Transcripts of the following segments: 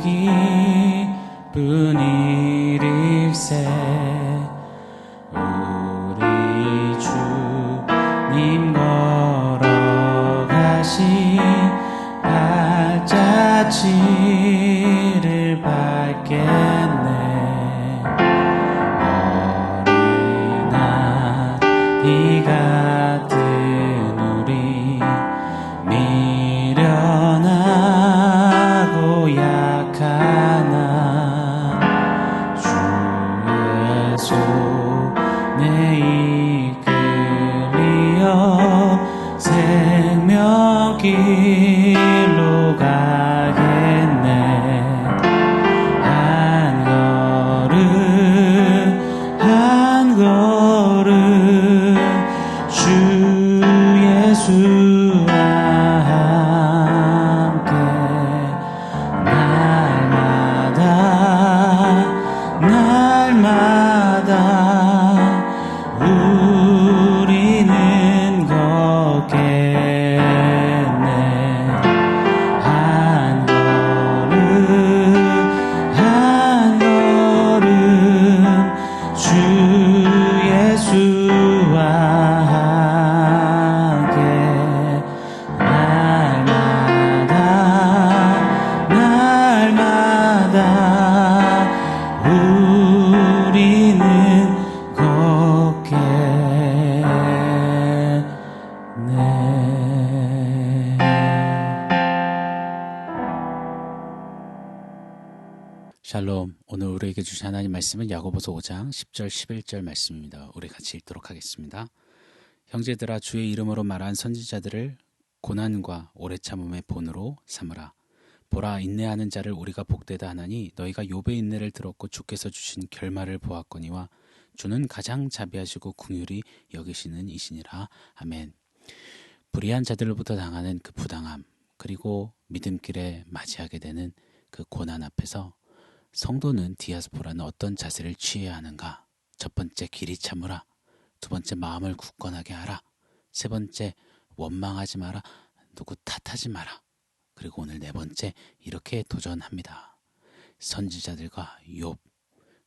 기쁜 일일세. 우리 주님 걸어가신 발자취를 밟겠네. 어린아이 같은 우리 미련하고 약하나 주의 손에 이끌려 생명길로 가겠네. 한 걸음 주 예수와 함께 날마다 우리는 걷겠네. 한 걸음 주 예수와 함께 날마다 우리는 걷겠네. 샬롬. 오늘 우리에게 주신 하나님 말씀은 야고보서 5장 10절 11절 말씀입니다. 우리 같이 읽도록 하겠습니다. 형제들아, 주의 이름으로 말한 선지자들을 고난과 오래 참음의 본으로 삼으라. 보라, 인내하는 자를 우리가 복되다 하나니 너희가 욥의 인내를 들었고 주께서 주신 결말을 보았거니와 주는 가장 자비하시고 긍휼히 여기시는 이시니라. 아멘. 불의한 자들로부터 당하는 그 부당함, 그리고 믿음길에 맞이하게 되는 그 고난 앞에서 성도는 디아스포라는 어떤 자세를 취해야 하는가? 첫 번째, 길이 참으라. 두 번째, 마음을 굳건하게 하라. 세 번째, 원망하지 마라. 누구 탓하지 마라. 그리고 오늘 네 번째, 이렇게 도전합니다. 선지자들과 욥,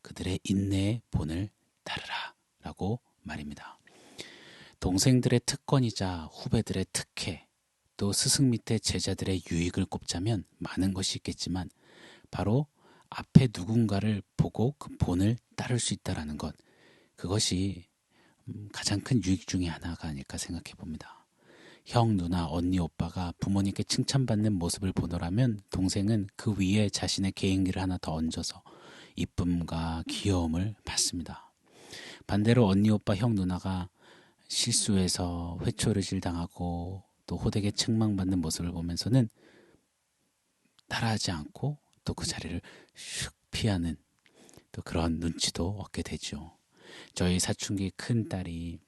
그들의 인내의 본을 따르라 라고 말입니다. 동생들의 특권이자 후배들의 특혜, 또 스승 밑에 제자들의 유익을 꼽자면 많은 것이 있겠지만 바로 앞에 누군가를 보고 그 본을 따를 수 있다는 것, 그것이 가장 큰 유익 중에 하나가 아닐까 생각해 봅니다. 형, 누나, 언니, 오빠가 부모님께 칭찬받는 모습을 보노라면 동생은 그 위에 자신의 개인기를 하나 더 얹어서 이쁨과 귀여움을 받습니다. 반대로 언니, 오빠, 형, 누나가 실수해서 회초리질 당하고 또 호되게 책망받는 모습을 보면서는 따라하지 않고 또 그 자리를 슉 피하는 또 그런 눈치도 얻게 되죠. 저희 사춘기 큰 딸이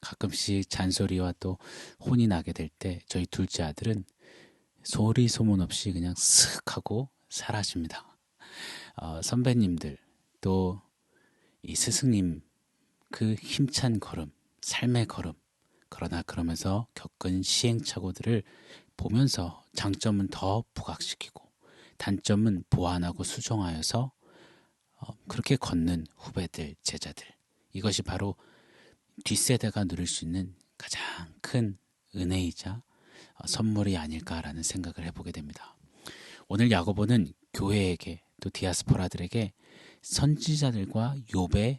가끔씩 잔소리와 또 혼이 나게 될 때 저희 둘째 아들은 소리 소문 없이 그냥 쓱 하고 사라집니다. 선배님들 또 이 스승님 그 힘찬 걸음, 삶의 걸음, 그러나 그러면서 겪은 시행착오들을 보면서 장점은 더 부각시키고 단점은 보완하고 수정하여서 그렇게 걷는 후배들, 제자들, 이것이 바로 뒷세대가 누릴 수 있는 가장 큰 은혜이자 선물이 아닐까라는 생각을 해보게 됩니다. 오늘 야고보는 교회에게 또 디아스포라들에게 선지자들과 욥의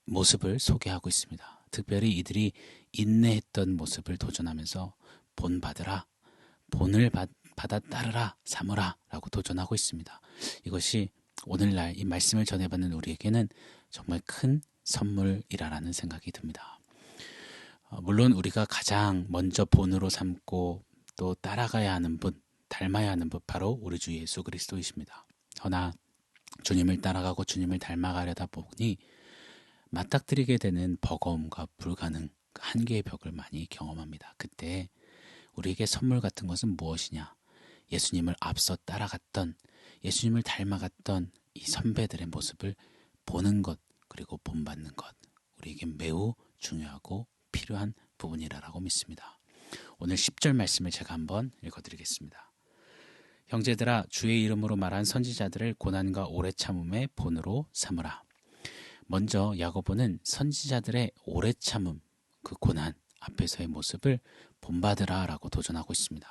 모습을 소개하고 있습니다. 특별히 이들이 인내했던 모습을 도전하면서 본받으라, 본을 받아 따르라, 삼으라 라고 도전하고 있습니다. 이것이 오늘날 이 말씀을 전해받는 우리에게는 정말 큰 선물이라는 생각이 듭니다. 물론 우리가 가장 먼저 본으로 삼고 또 따라가야 하는 분, 닮아야 하는 분, 바로 우리 주 예수 그리스도이십니다. 허나 주님을 따라가고 주님을 닮아가려다 보니 맞닥뜨리게 되는 버거움과 불가능, 그 한계의 벽을 많이 경험합니다. 그때 우리에게 선물 같은 것은 무엇이냐? 예수님을 앞서 따라갔던, 예수님을 닮아갔던 이 선배들의 모습을 보는 것, 그리고 본받는 것, 우리에게 매우 중요하고 필요한 부분이라고 믿습니다. 오늘 10절 말씀을 제가 한번 읽어드리겠습니다. 형제들아 주의 이름으로 말한 선지자들을 고난과 오래 참음의 본으로 삼으라. 먼저 야고보는 선지자들의 오래 참음, 그 고난 앞에서의 모습을 본받으라 라고 도전하고 있습니다.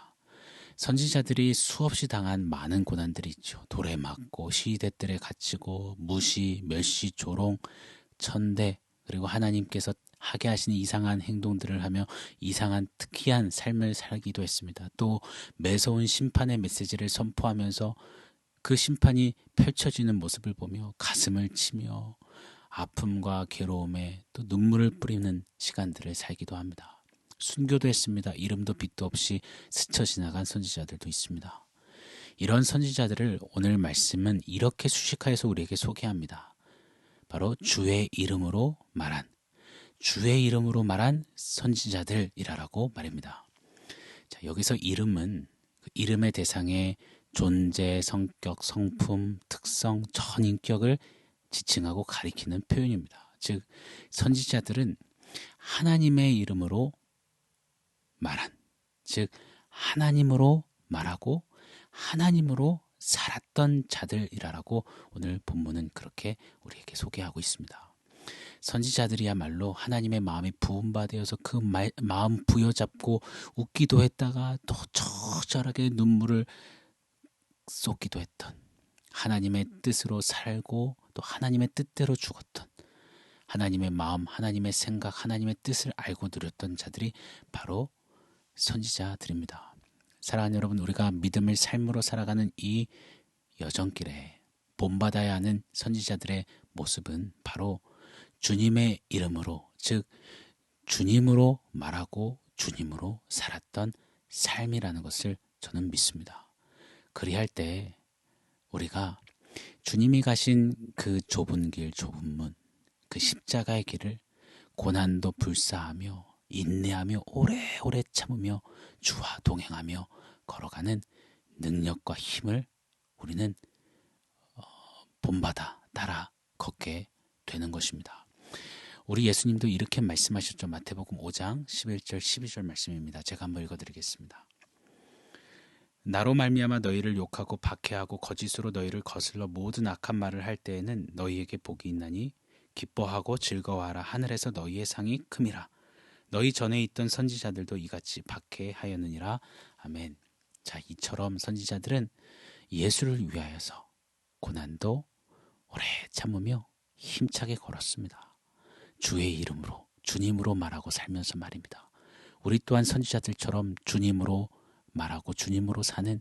선지자들이 수없이 당한 많은 고난들이 있죠. 돌에 맞고 시대들에 갇히고 무시, 멸시, 조롱, 천대, 그리고 하나님께서 하게 하시는 이상한 행동들을 하며 이상한 특이한 삶을 살기도 했습니다. 또 매서운 심판의 메시지를 선포하면서 그 심판이 펼쳐지는 모습을 보며 가슴을 치며 아픔과 괴로움에 또 눈물을 뿌리는 시간들을 살기도 합니다. 순교도 했습니다. 이름도 빛도 없이 스쳐 지나간 선지자들도 있습니다. 이런 선지자들을 오늘 말씀은 이렇게 수식하여서 우리에게 소개합니다. 바로 주의 이름으로 말한 선지자들이라고 말입니다. 자, 여기서 이름은 그 이름의 대상의 존재, 성격, 성품, 특성, 전인격을 지칭하고 가리키는 표현입니다. 즉 선지자들은 하나님의 이름으로 말한, 즉 하나님으로 말하고 하나님으로 살았던 자들이라고 오늘 본문은 그렇게 우리에게 소개하고 있습니다. 선지자들이야말로 하나님의 마음이 부음받아서 그 마음 부여잡고 웃기도 했다가 또 처절하게 눈물을 쏟기도 했던, 하나님의 뜻으로 살고 또 하나님의 뜻대로 죽었던, 하나님의 마음, 하나님의 생각, 하나님의 뜻을 알고 누렸던 자들이 바로 선지자들입니다. 사랑하는 여러분, 우리가 믿음을 삶으로 살아가는 이 여정길에 본받아야 하는 선지자들의 모습은 바로 주님의 이름으로, 즉 주님으로 말하고 주님으로 살았던 삶이라는 것을 저는 믿습니다. 그리할 때 우리가 주님이 가신 그 좁은 길, 좁은 문, 그 십자가의 길을 고난도 불사하며 인내하며 오래오래 참으며 주와 동행하며 걸어가는 능력과 힘을 우리는 본받아 따라 걷게 되는 것입니다. 우리 예수님도 이렇게 말씀하셨죠. 마태복음 5장 11절 12절 말씀입니다. 제가 한번 읽어드리겠습니다. 나로 말미암아 너희를 욕하고 박해하고 거짓으로 너희를 거슬러 모든 악한 말을 할 때에는 너희에게 복이 있나니 기뻐하고 즐거워하라. 하늘에서 너희의 상이 큼이라. 너희 전에 있던 선지자들도 이같이 박해하였느니라. 아멘. 자, 이처럼 선지자들은 예수를 위하여서 고난도 오래 참으며 힘차게 걸었습니다. 주의 이름으로, 주님으로 말하고 살면서 말입니다. 우리 또한 선지자들처럼 주님으로 말하고 주님으로 사는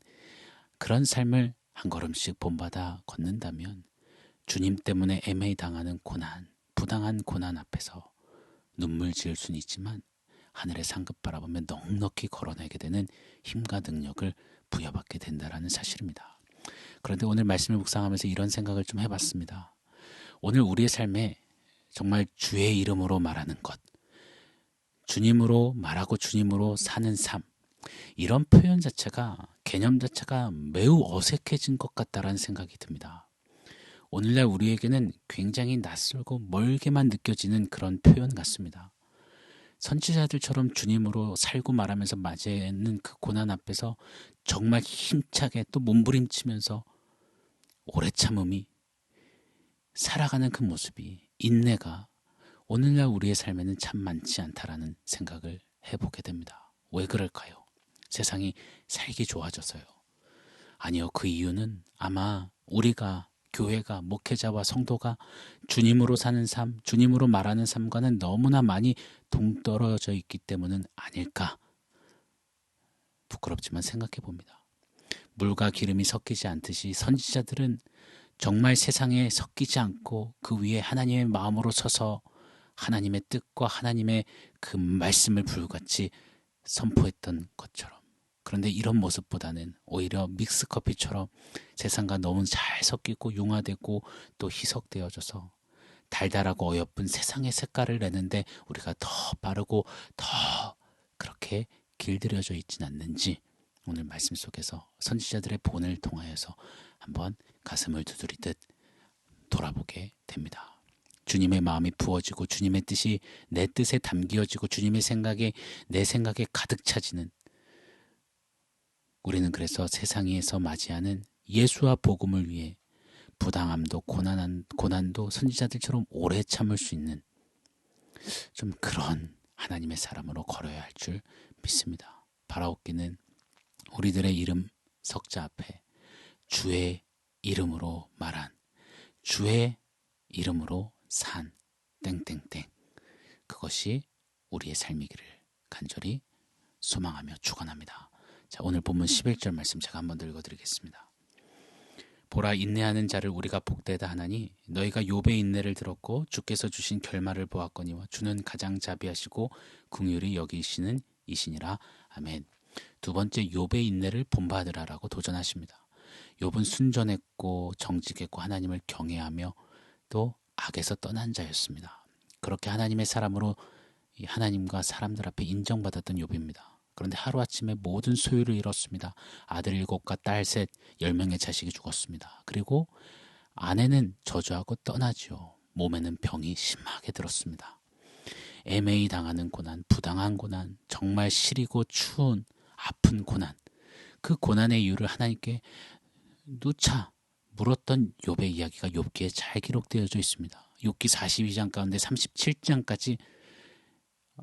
그런 삶을 한 걸음씩 본받아 걷는다면 주님 때문에 애매히 당하는 고난, 부당한 고난 앞에서 눈물 지을 수는 있지만 하늘의 상급 바라보며 넉넉히 걸어내게 되는 힘과 능력을 부여받게 된다는 사실입니다. 그런데 오늘 말씀을 묵상하면서 이런 생각을 좀 해봤습니다. 오늘 우리의 삶에 정말 주의 이름으로 말하는 것, 주님으로 말하고 주님으로 사는 삶, 이런 표현 자체가, 개념 자체가 매우 어색해진 것 같다라는 생각이 듭니다. 오늘날 우리에게는 굉장히 낯설고 멀게만 느껴지는 그런 표현 같습니다. 선지자들처럼 주님으로 살고 말하면서 맞이하는 그 고난 앞에서 정말 힘차게 또 몸부림치면서 오래 참음이, 살아가는 그 모습이, 인내가 오늘날 우리의 삶에는 참 많지 않다라는 생각을 해보게 됩니다. 왜 그럴까요? 세상이 살기 좋아져서요. 아니요, 그 이유는 아마 우리가, 교회가, 목회자와 성도가 주님으로 사는 삶, 주님으로 말하는 삶과는 너무나 많이 동떨어져 있기 때문은 아닐까, 부끄럽지만 생각해 봅니다. 물과 기름이 섞이지 않듯이 선지자들은 정말 세상에 섞이지 않고 그 위에 하나님의 마음으로 서서 하나님의 뜻과 하나님의 그 말씀을 불같이 선포했던 것처럼, 그런데 이런 모습보다는 오히려 믹스커피처럼 세상과 너무 잘 섞이고 융화되고 또 희석되어져서 달달하고 어여쁜 세상의 색깔을 내는데 우리가 더 빠르고 더 그렇게 길들여져 있진 않는지 오늘 말씀 속에서 선지자들의 본을 통하여서 한번 가슴을 두드리듯 돌아보게 됩니다. 주님의 마음이 부어지고 주님의 뜻이 내 뜻에 담겨지고 주님의 생각이 내 생각에 가득 차지는 우리는 그래서 세상에서 맞이하는 예수와 복음을 위해 부당함도 고난도 선지자들처럼 오래 참을 수 있는 좀 그런 하나님의 사람으로 걸어야 할 줄 믿습니다. 바라옵기는 우리들의 이름 석자 앞에 주의 이름으로 말한 주의 이름으로 산 땡땡땡 그것이 우리의 삶이기를 간절히 소망하며 축원합니다. 자, 오늘 본문 11절 말씀 제가 한번 더 읽어드리겠습니다. 보라 인내하는 자를 우리가 복되다 하나니 너희가 욥의 인내를 들었고 주께서 주신 결말을 보았거니와 주는 가장 자비하시고 긍휼히 여기시는 이시니라. 아멘. 두 번째 욥의 인내를 본받으라라고 도전하십니다. 욥은 순전했고 정직했고 하나님을 경외하며 또 악에서 떠난 자였습니다. 그렇게 하나님의 사람으로 하나님과 사람들 앞에 인정받았던 욥입니다. 그런데 하루아침에 모든 소유를 잃었습니다. 아들 7과 딸 3, 10명의 자식이 죽었습니다. 그리고 아내는 저주하고 떠나지요. 몸에는 병이 심하게 들었습니다. 애매히 당하는 고난, 부당한 고난, 정말 시리고 추운 아픈 고난, 그 고난의 이유를 하나님께 누차 물었던 욥의 이야기가 욥기에 잘 기록되어져 있습니다. 욥기 42장 가운데 37장까지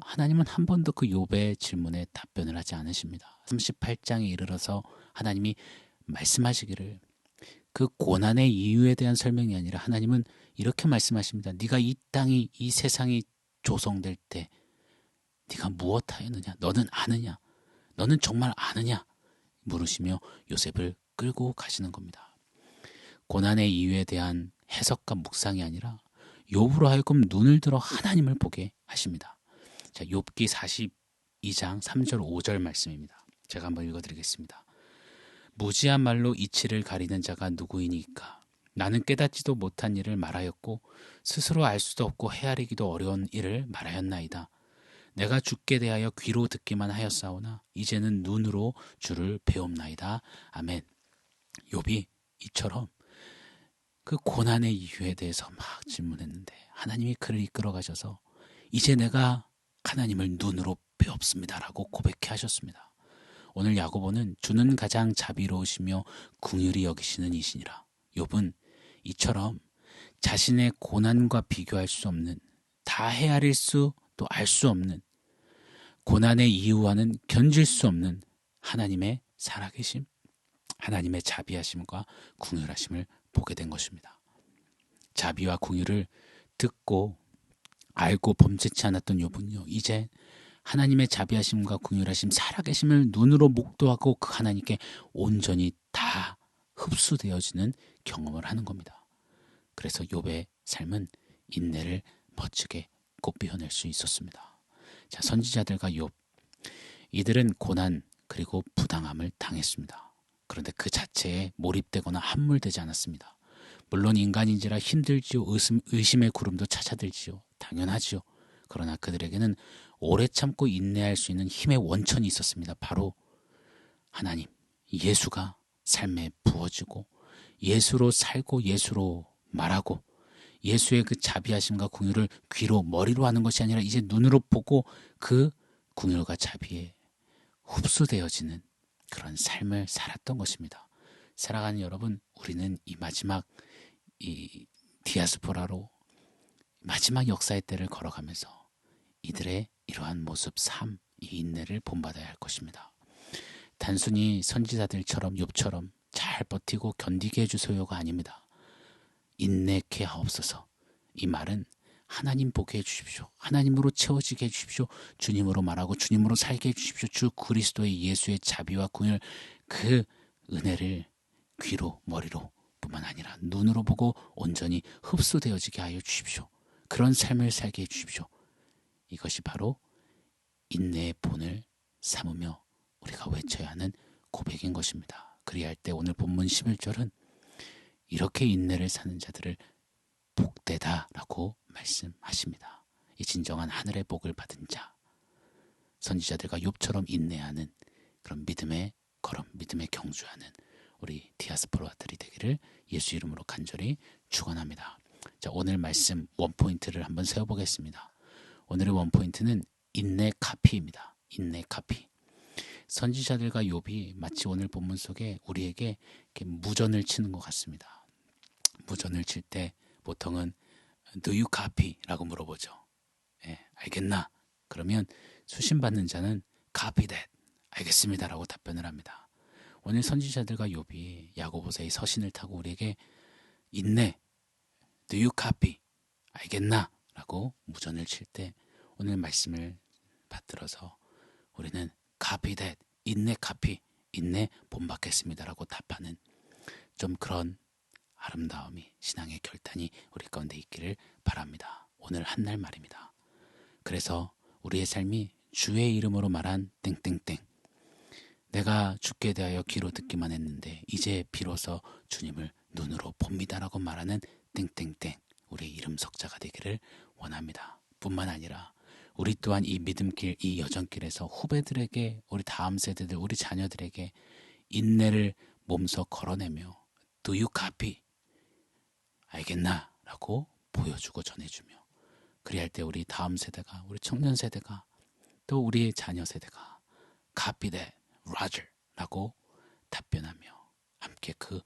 하나님은 한 번도 그 욥의 질문에 답변을 하지 않으십니다. 38장에 이르러서 하나님이 말씀하시기를 그 고난의 이유에 대한 설명이 아니라 하나님은 이렇게 말씀하십니다. 네가 이 땅이 이 세상이 조성될 때 네가 무엇하였느냐? 너는 아느냐? 너는 정말 아느냐? 물으시며 요셉을 끌고 가시는 겁니다. 고난의 이유에 대한 해석과 묵상이 아니라 욥으로 하여금 눈을 들어 하나님을 보게 하십니다. 자, 욥기 42장 3절 5절 말씀입니다. 제가 한번 읽어드리겠습니다. 무지한 말로 이치를 가리는 자가 누구이니까? 나는 깨닫지도 못한 일을 말하였고 스스로 알 수도 없고 헤아리기도 어려운 일을 말하였나이다. 내가 주께 대하여 귀로 듣기만 하였사오나 이제는 눈으로 주를 배움나이다. 아멘. 욥이 이처럼 그 고난의 이유에 대해서 막 질문했는데 하나님이 그를 이끌어 가셔서 이제 내가 하나님을 눈으로 배웠습니다라고 고백해 하셨습니다. 오늘 야고보는 주는 가장 자비로우시며 긍휼히 여기시는 이시니라. 욥은 이처럼 자신의 고난과 비교할 수 없는, 다 헤아릴 수 또 알 수 없는, 고난의 이유와는 견질 수 없는 하나님의 살아계심, 하나님의 자비하심과 긍휼하심을 보게 된 것입니다. 자비와 긍휼을 듣고 알고 범죄치 않았던 욥은요, 이제 하나님의 자비하심과 긍휼하심, 살아계심을 눈으로 목도하고 그 하나님께 온전히 다 흡수되어지는 경험을 하는 겁니다. 그래서 욥의 삶은 인내를 멋지게 꽃피워낼 수 있었습니다. 자, 선지자들과 욥, 이들은 고난 그리고 부당함을 당했습니다. 그런데 그 자체에 몰입되거나 함몰되지 않았습니다. 물론 인간인지라 힘들지요. 의심의 구름도 찾아들지요. 당연하지요. 그러나 그들에게는 오래 참고 인내할 수 있는 힘의 원천이 있었습니다. 바로 하나님, 예수가 삶에 부어지고 예수로 살고 예수로 말하고 예수의 그 자비하심과 긍휼을 귀로 머리로 하는 것이 아니라 이제 눈으로 보고 그 긍휼과 자비에 흡수되어지는 그런 삶을 살았던 것입니다. 사랑하는 여러분, 우리는 이 마지막 이 디아스포라로 마지막 역사의 때를 걸어가면서 이들의 이러한 모습, 삶, 이 인내를 본받아야 할 것입니다. 단순히 선지자들처럼 욥처럼 잘 버티고 견디게 해주소요가 아닙니다. 인내케 하옵소서. 이 말은 하나님 보게 해주십시오. 하나님으로 채워지게 해주십시오. 주님으로 말하고 주님으로 살게 해주십시오. 주 그리스도의 예수의 자비와 긍휼, 그 은혜를 귀로 머리로 뿐만 아니라 눈으로 보고 온전히 흡수되어지게 하여 주십시오. 그런 삶을 살게 해주십시오. 이것이 바로 인내의 본을 삼으며 우리가 외쳐야 하는 고백인 것입니다. 그리할 때 오늘 본문 11절은 이렇게 인내를 사는 자들을 복되다라고 말씀하십니다. 이 진정한 하늘의 복을 받은 자, 선지자들과 욥처럼 인내하는 그런 믿음의 걸음, 믿음의 경주하는 우리 디아스포라들이 되기를 예수 이름으로 간절히 축원합니다. 자, 오늘 말씀 원포인트를 한번 세워보겠습니다. 오늘의 원포인트는 인내 카피입니다. 인내 카피. 선지자들과 욥이 마치 오늘 본문 속에 우리에게 이렇게 무전을 치는 것 같습니다. 무전을 칠 때 보통은 Do you copy? 라고 물어보죠. 알겠나? 그러면 수신받는 자는 Copy that. 알겠습니다. 라고 답변을 합니다. 오늘 선지자들과 욥이 야고보서의 서신을 타고 우리에게 인내, Do you copy? 알겠나? 라고 무전을 칠 때 오늘 말씀을 받들어서 우리는 copy that, 인내 copy, 인내 본받겠습니다. 라고 답하는 좀 그런 아름다움이, 신앙의 결단이 우리 가운데 있기를 바랍니다. 오늘 한날 말입니다. 그래서 우리의 삶이 주의 이름으로 말한 땡땡땡, 내가 주께 대하여 귀로 듣기만 했는데 이제 비로소 주님을 눈으로 봅니다라고 말하는 땡땡땡, 우리의 이름 석자가 되기를 원합니다. 뿐만 아니라 우리 또한 이 믿음길, 이 여정길에서 후배들에게, 우리 다음 세대들, 우리 자녀들에게 인내를 몸소 걸어내며 Do you copy? 알겠나? 라고 보여주고 전해주며, 그리할 때 우리 다음 세대가, 우리 청년 세대가, 또 우리의 자녀 세대가 copy that, Roger 라고 답변하며 함께 그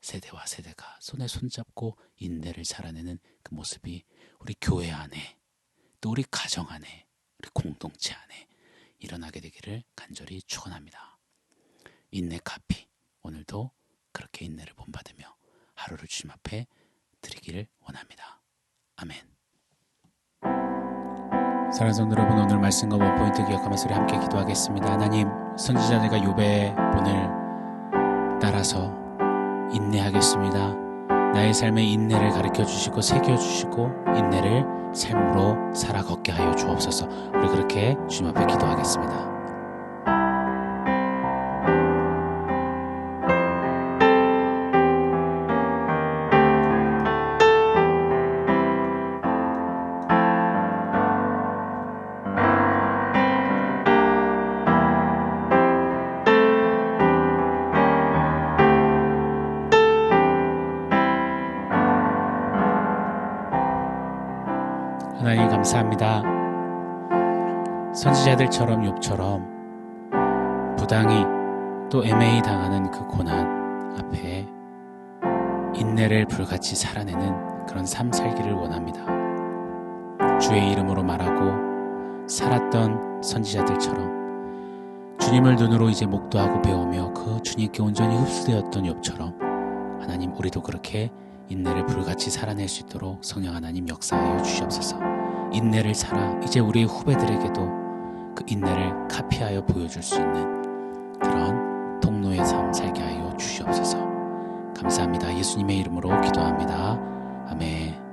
세대와 세대가 손에 손잡고 인내를 살아내는 그 모습이 우리 교회 안에, 또 우리 가정 안에, 우리 공동체 안에 일어나게 되기를 간절히 축원합니다. 인내 카피, 오늘도 그렇게 인내를 본받으며 하루를 주님 앞에 드리기를 원합니다. 아멘. 사랑하는 성도 여러분, 오늘 말씀과 원포인트 기억하면서 우리 함께 기도하겠습니다. 하나님, 선지자들과 욥의 본을 따라서 인내하겠습니다. 나의 삶에 인내를 가르쳐 주시고 새겨 주시고 인내를 삶으로 살아 걷게 하여 주옵소서. 우리 그렇게 주님 앞에 기도하겠습니다. 하나님 감사합니다. 선지자들처럼 욥처럼 부당히 또 애매히 당하는 그 고난 앞에 인내를 불같이 살아내는 그런 삶 살기를 원합니다. 주의 이름으로 말하고 살았던 선지자들처럼 주님을 눈으로 이제 목도하고 배우며 그 주님께 온전히 흡수되었던 욥처럼 하나님, 우리도 그렇게 인내를 불같이 살아낼 수 있도록 성령 하나님 역사하여 주시옵소서. 인내를 살아 이제 우리 후배들에게도 그 인내를 카피하여 보여줄 수 있는 그런 통로의 삶 살게 하여 주시옵소서. 감사합니다. 예수님의 이름으로 기도합니다. 아멘.